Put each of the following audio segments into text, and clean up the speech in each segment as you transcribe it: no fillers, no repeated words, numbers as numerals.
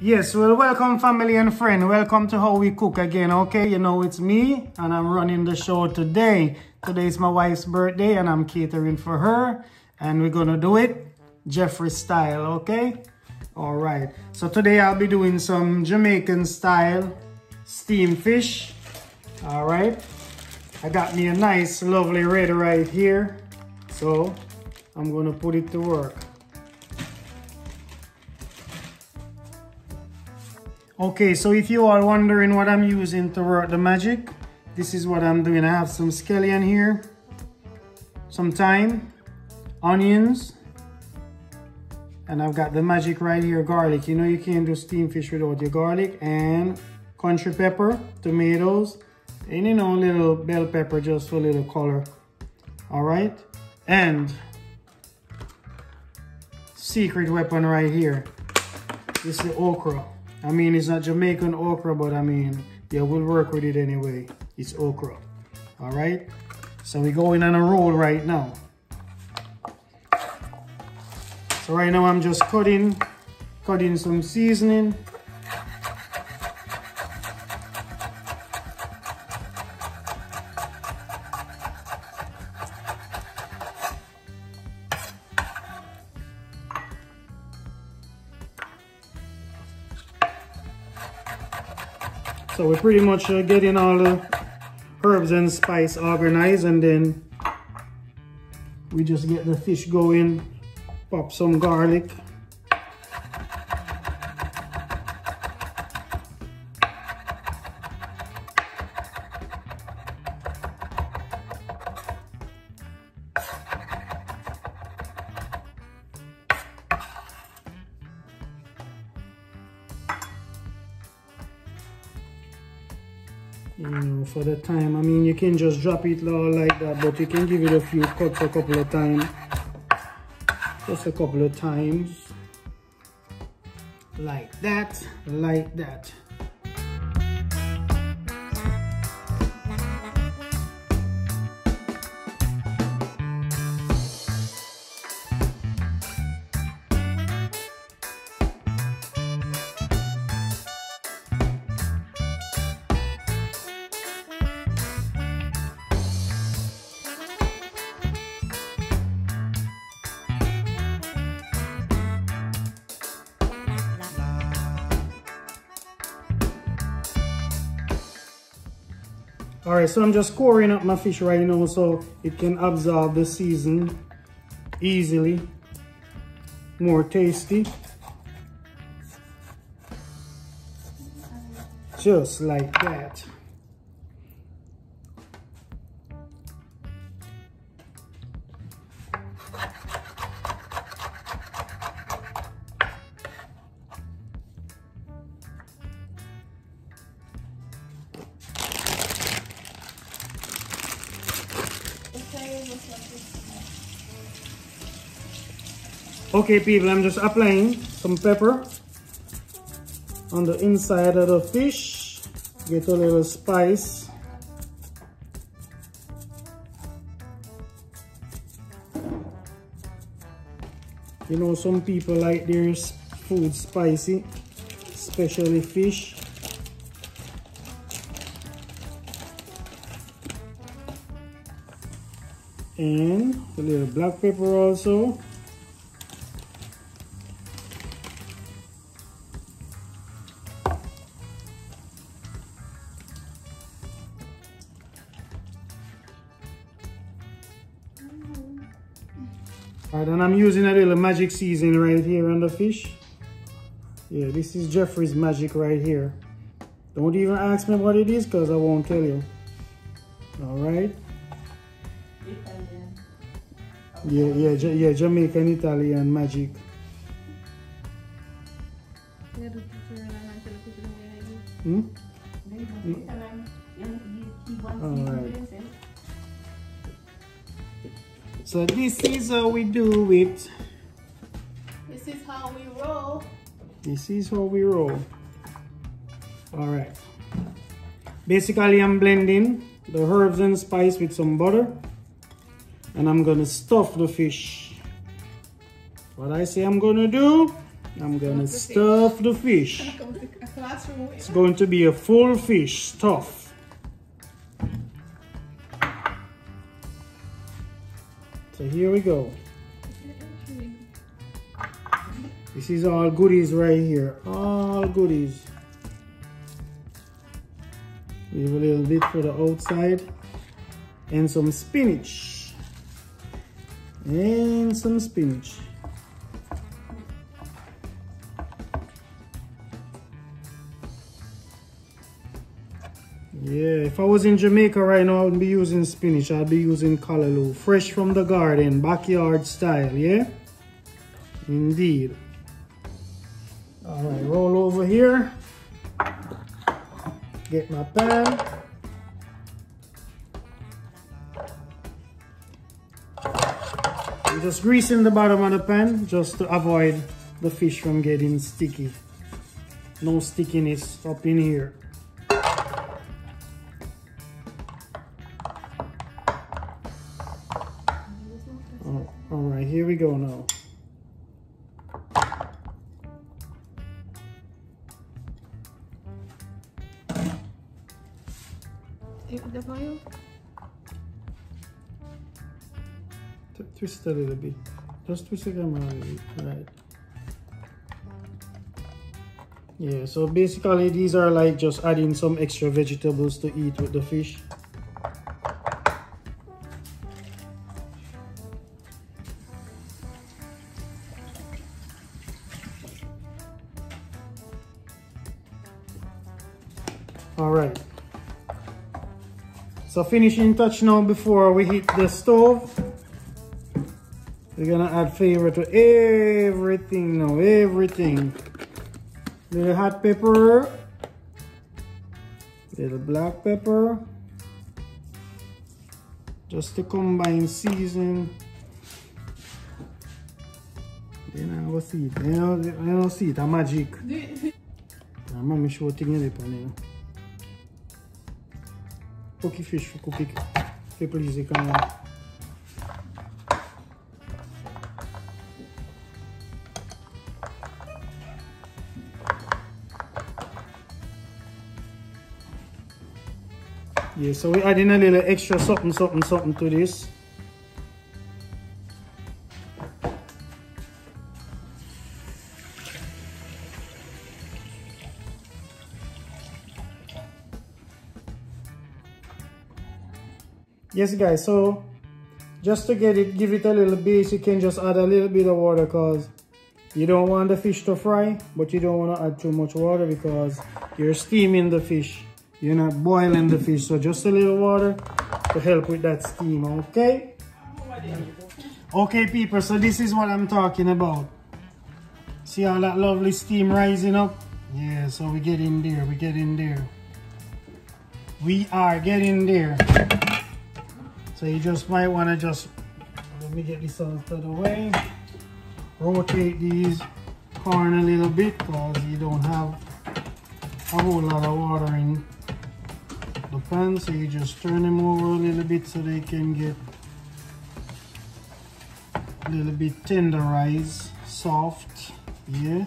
Yes, well, welcome family and friend. Welcome to How We Cook again, okay? You know, it's me and I'm running the show today. Today is my wife's birthday and I'm catering for her. And we're gonna do it Jeffrey style, okay? All right. So today I'll be doing some Jamaican style steamed fish. All right. I got me a nice, lovely red right here. So I'm gonna put it to work. Okay, so if you are wondering what I'm using to work the magic, this is what I'm doing. I have some scallion here, some thyme, onions, and I've got the magic right here, garlic. You know you can't do steamed fish without your garlic, and country pepper, tomatoes, and you know, little bell pepper just for a little color. All right, and secret weapon right here. This is the okra. I mean, it's not Jamaican okra, but I mean, yeah, we'll work with it anyway. It's okra. All right. So we're going on a roll right now. So right now I'm just cutting some seasoning. So we're pretty much getting all the herbs and spice organized, and then we just get the fish going, pop some garlic. You know, for the time, I mean, you can just drop it all like that, but you can give it a few cuts a couple of times. Just a couple of times. Like that, like that. All right, so I'm just coring up my fish right now so it can absorb the season easily, more tasty. Just like that. Okay people, I'm just applying some pepper on the inside of the fish. Get a little spice. You know, some people like their food spicy, especially fish. And a little black pepper also. Alright, and I'm using a little magic seasoning right here on the fish. Yeah, this is Jeffrey's magic right here. Don't even ask me what it is because I won't tell you. Alright. Yeah, Jamaican Italian magic. Alright. So this is how we do it. This is how we roll. This is how we roll. Alright. Basically, I'm blending the herbs and spice with some butter. And I'm gonna stuff the fish. What I say I'm gonna do, I'm gonna stuff the fish. It's going to be a full fish stuff. So here we go. This is all goodies right here. All goodies. Leave a little bit for the outside. And some spinach. And some spinach. Yeah, if I was in Jamaica right now, I wouldn't be using spinach. I'd be using callaloo. Fresh from the garden, backyard style, yeah? Indeed. Alright, roll over here. Get my pan. I'm just greasing the bottom of the pan just to avoid the fish from getting sticky. No stickiness up in here. Alright, here we go now. Twist a little bit. Just twist it around. Right. Yeah, so basically these are like just adding some extra vegetables to eat with the fish. Alright. So finishing touch now before we hit the stove. We're gonna add flavor to everything now, everything. Little hot pepper, little black pepper, just to combine season. Then I will see it. I don't see it. A magic. I'm gonna show thing in the cookie fish for cookie. Please, you can. Yeah, so we're adding a little extra something to this. Yes guys, so just to give it a little base, you can just add a little bit of water because you don't want the fish to fry, but you don't want to add too much water because you're steaming the fish. You're not boiling the fish, so just a little water to help with that steam, okay? Okay people, so this is what I'm talking about. See all that lovely steam rising up? Yeah, so we get in there, we get in there. We are getting there. So you just might want to just, let me get this out of the way. Rotate these corn a little bit because you don't have a whole lot of water in the pan, so you just turn them over a little bit so they can get a little bit tenderized, soft. Yeah.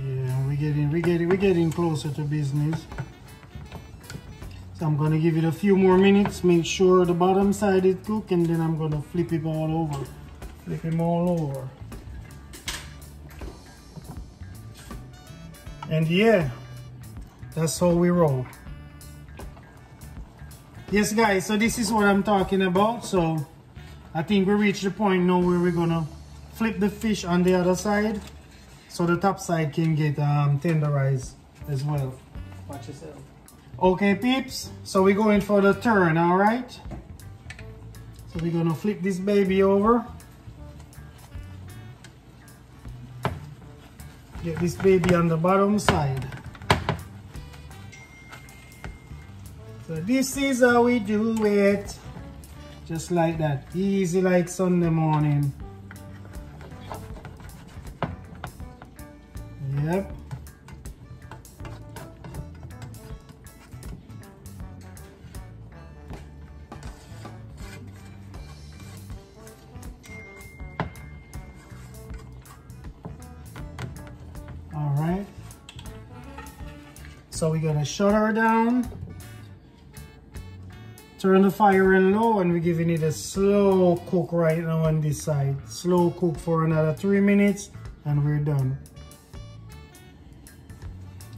Yeah, we're getting closer to business. So I'm gonna give it a few more minutes, make sure the bottom side is cooked, and then I'm gonna flip it all over. Flip them all over. And yeah, that's how we roll. Yes guys, so this is what I'm talking about. So I think we reached the point now where we're gonna flip the fish on the other side so the top side can get tenderized as well. Watch yourself. Okay peeps, so we're going for the turn, all right? So we're gonna flip this baby over. Get this baby on the bottom side. So this is how we do it. Just like that. Easy like Sunday morning. Yep. So we're gonna shut her down, turn the fire in low, and we're giving it a slow cook right now on this side. Slow cook for another 3 minutes and we're done.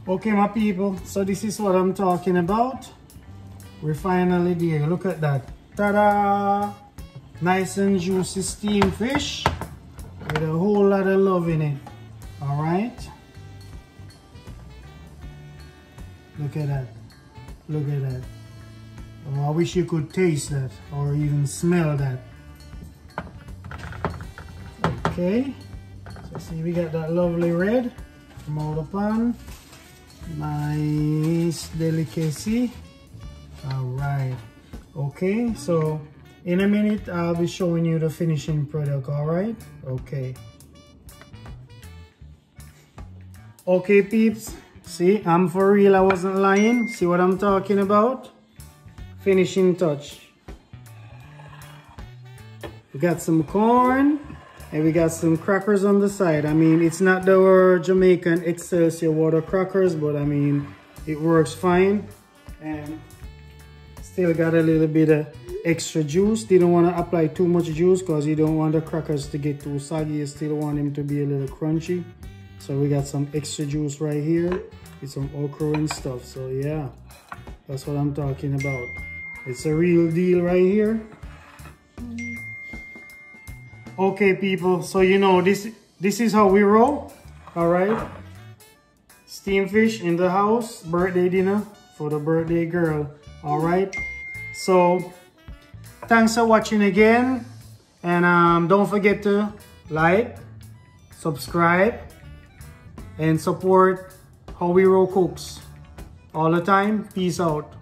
Okay, my people, so this is what I'm talking about. We're finally there. Look at that. Ta-da! Nice and juicy steamed fish with a whole lot of love in it. All right. Look at that. Look at that. Oh, I wish you could taste that or even smell that. Okay. So see, we got that lovely red from out the pan. Nice delicacy. All right. Okay, so in a minute I'll be showing you the finishing product. All right. Okay. Okay, peeps. See, I'm for real. I wasn't lying. See what I'm talking about? Finishing touch. We got some corn and we got some crackers on the side. I mean, it's not the Jamaican Escallion water crackers, but I mean, it works fine. And still got a little bit of extra juice. Didn't want to apply too much juice because you don't want the crackers to get too soggy. You still want them to be a little crunchy. So we got some extra juice right here with some okra and stuff. So yeah, that's what I'm talking about. It's a real deal right here. Okay, people, so you know this is how we roll. All right, steamed fish in the house, birthday dinner for the birthday girl. All right, so thanks for watching again, and don't forget to like, subscribe, and support Howwerowe Cooks all the time. Peace out.